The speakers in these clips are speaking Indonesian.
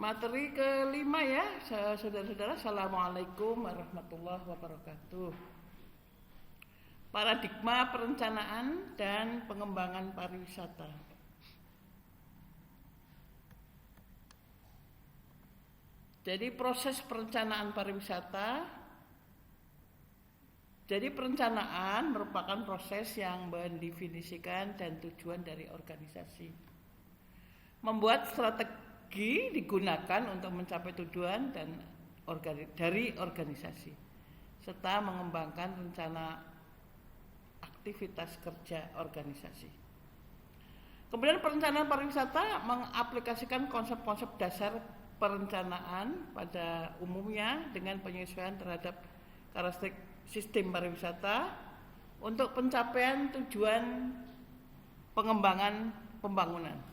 Materi kelima ya, saudara-saudara. Assalamualaikum warahmatullahi wabarakatuh. Paradigma perencanaan dan pengembangan pariwisata. Jadi proses perencanaan pariwisata. Jadi perencanaan merupakan proses yang mendefinisikan dan tujuan dari organisasi. Membuat strategi digunakan untuk mencapai tujuan dan dari organisasi, serta mengembangkan rencana aktivitas kerja organisasi. Kemudian perencanaan pariwisata mengaplikasikan konsep-konsep dasar perencanaan pada umumnya dengan penyesuaian terhadap karakteristik sistem pariwisata untuk pencapaian tujuan pengembangan pembangunan.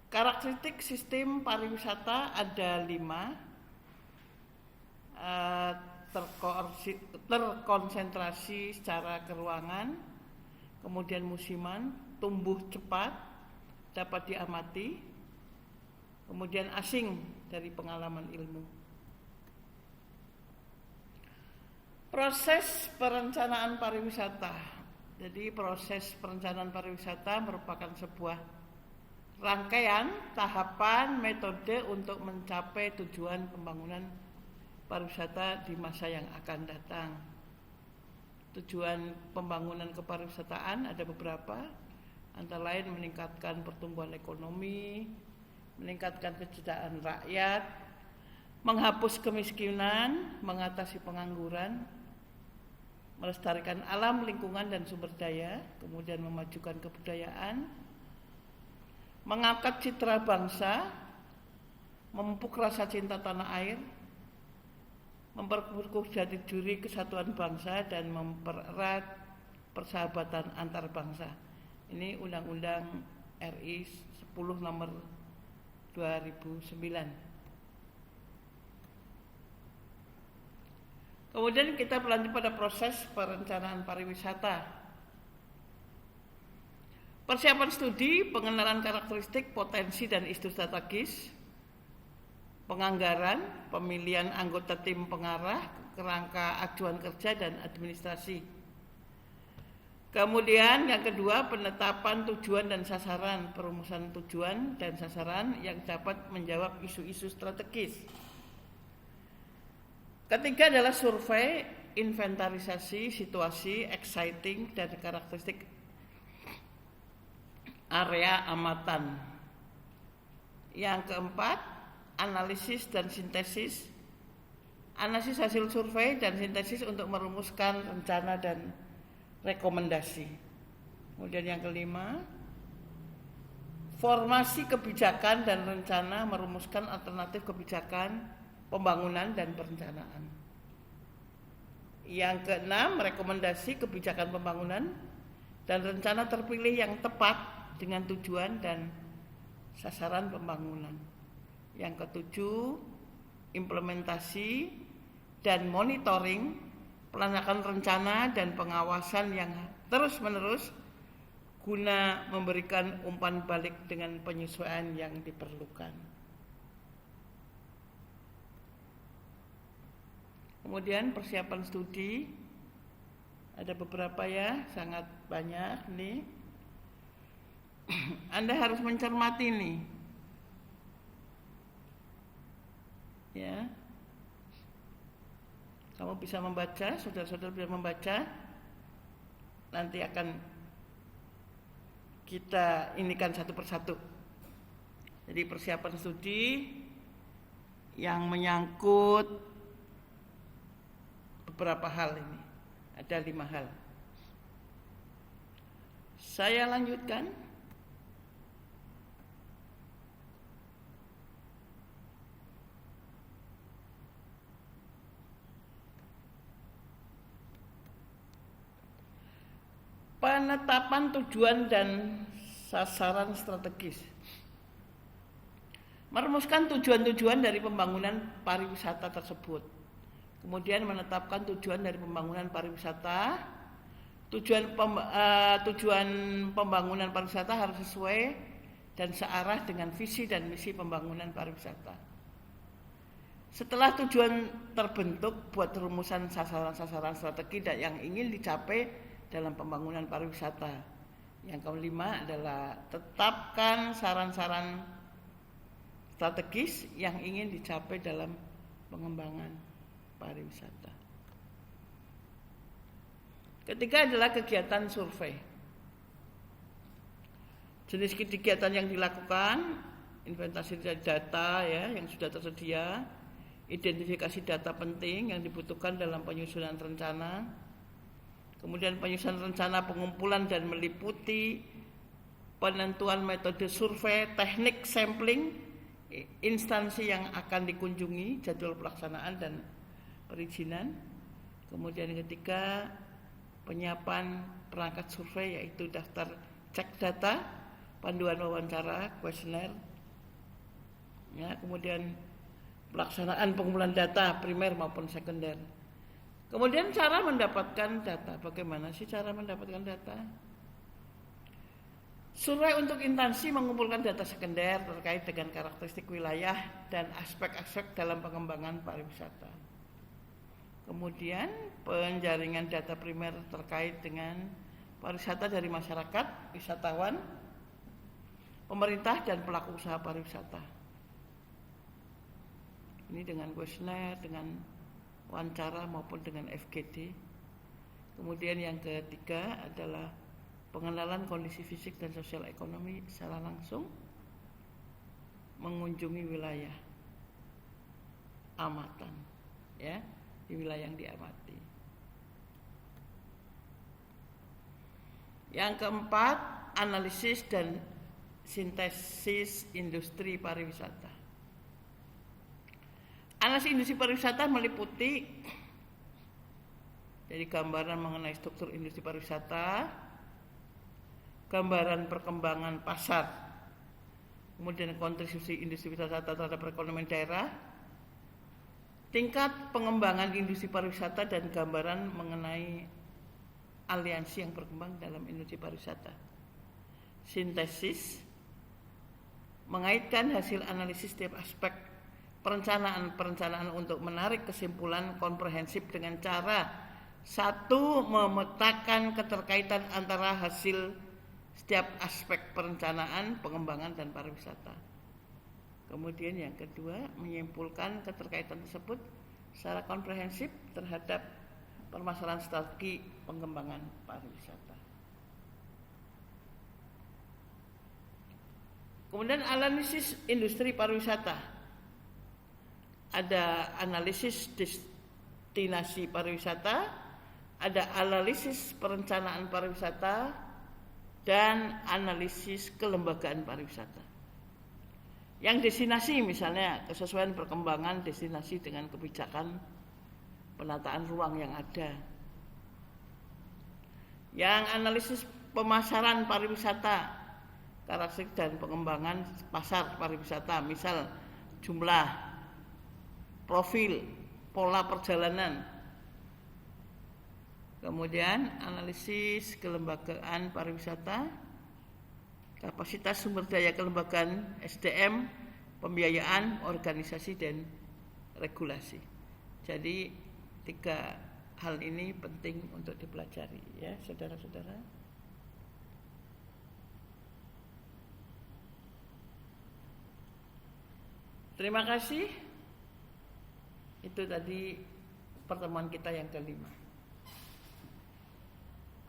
Karakteristik sistem pariwisata ada 5, terkonsentrasi secara keruangan, kemudian musiman, tumbuh cepat, dapat diamati, kemudian asing dari pengalaman ilmu. Proses perencanaan pariwisata. Jadi proses perencanaan pariwisata merupakan sebuah rangkaian tahapan metode untuk mencapai tujuan pembangunan pariwisata di masa yang akan datang. Tujuan pembangunan kepariwisataan ada beberapa, antara lain meningkatkan pertumbuhan ekonomi, meningkatkan kesejahteraan rakyat, menghapus kemiskinan, mengatasi pengangguran, melestarikan alam, lingkungan, dan sumber daya, kemudian memajukan kebudayaan, mengangkat citra bangsa, memupuk rasa cinta tanah air, memperkuat jati diri kesatuan bangsa, dan mempererat persahabatan antar bangsa. Ini Undang-Undang RI 10 nomor 2009. Kemudian kita berlanjut pada proses perencanaan pariwisata. Persiapan studi, pengenalan karakteristik, potensi, dan isu strategis, penganggaran, pemilihan anggota tim pengarah, kerangka ajuan kerja, dan administrasi. Kemudian yang kedua, penetapan tujuan dan sasaran, perumusan tujuan dan sasaran yang dapat menjawab isu-isu strategis. Ketiga adalah survei, inventarisasi situasi, exciting, dan karakteristik area amatan. Yang keempat, analisis dan sintesis. Analisis hasil survei dan sintesis untuk merumuskan rencana dan rekomendasi. Kemudian yang kelima, formasi kebijakan dan rencana, merumuskan alternatif kebijakan, pembangunan, dan perencanaan. Yang keenam, rekomendasi kebijakan pembangunan dan rencana terpilih yang tepat dengan tujuan dan sasaran pembangunan. Yang ketujuh, implementasi dan monitoring, pelaksanaan rencana dan pengawasan yang terus-menerus guna memberikan umpan balik dengan penyesuaian yang diperlukan. Kemudian persiapan studi ada beberapa ya, sangat banyak nih. Anda harus mencermati nih, ya. Kamu bisa membaca, saudara-saudara bisa membaca. Nanti akan kita inikan satu persatu. Jadi persiapan studi yang menyangkut beberapa hal ini. Ada 5 hal. Saya lanjutkan. Penetapan tujuan dan sasaran strategis. Merumuskan tujuan-tujuan dari pembangunan pariwisata tersebut. Kemudian menetapkan tujuan dari pembangunan pariwisata. Tujuan pembangunan pariwisata harus sesuai dan searah dengan visi dan misi pembangunan pariwisata. Setelah tujuan terbentuk, buat rumusan sasaran-sasaran strategi dan yang ingin dicapai dalam pembangunan pariwisata. Yang kelima adalah tetapkan saran-saran strategis yang ingin dicapai dalam pengembangan pariwisata. Ketiga adalah kegiatan survei. Jenis kegiatan yang dilakukan, inventasi data ya yang sudah tersedia, identifikasi data penting yang dibutuhkan dalam penyusunan rencana, kemudian penyusunan rencana pengumpulan dan meliputi penentuan metode survei, teknik sampling, instansi yang akan dikunjungi, jadwal pelaksanaan dan perizinan. Kemudian ketiga, penyiapan perangkat survei yaitu daftar cek data, panduan wawancara, kuesioner, ya, kemudian pelaksanaan pengumpulan data primer maupun sekunder. Kemudian cara mendapatkan data, bagaimana sih cara mendapatkan data? Survei untuk instansi mengumpulkan data sekunder terkait dengan karakteristik wilayah dan aspek-aspek dalam pengembangan pariwisata. Kemudian penjaringan data primer terkait dengan pariwisata dari masyarakat, wisatawan, pemerintah dan pelaku usaha pariwisata. Ini dengan kuesioner, dengan wawancara maupun dengan FGD. Kemudian yang ketiga adalah pengenalan kondisi fisik dan sosial ekonomi secara langsung, mengunjungi wilayah amatan, ya, di wilayah yang diamati. Yang keempat, analisis dan sintesis industri pariwisata. Analisis industri pariwisata meliputi jadi gambaran mengenai struktur industri pariwisata, gambaran perkembangan pasar, kemudian kontribusi industri pariwisata terhadap perekonomian daerah, tingkat pengembangan industri pariwisata dan gambaran mengenai aliansi yang berkembang dalam industri pariwisata. Sintesis mengaitkan hasil analisis setiap aspek perencanaan untuk menarik kesimpulan komprehensif dengan cara satu, memetakan keterkaitan antara hasil setiap aspek perencanaan, pengembangan dan pariwisata. Kemudian yang kedua, menyimpulkan keterkaitan tersebut secara komprehensif terhadap permasalahan strategi pengembangan pariwisata. Kemudian analisis industri pariwisata. Ada analisis destinasi pariwisata, ada analisis perencanaan pariwisata, dan analisis kelembagaan pariwisata. Yang destinasi misalnya kesesuaian perkembangan destinasi dengan kebijakan penataan ruang yang ada. Yang analisis pemasaran pariwisata, karakteristik dan pengembangan pasar pariwisata, misal jumlah, profil, pola perjalanan. Kemudian analisis kelembagaan pariwisata, kapasitas sumber daya kelembagaan SDM, pembiayaan, organisasi dan regulasi. Jadi 3 hal ini penting untuk dipelajari ya, saudara-saudara. Terima kasih. Itu tadi pertemuan kita yang kelima.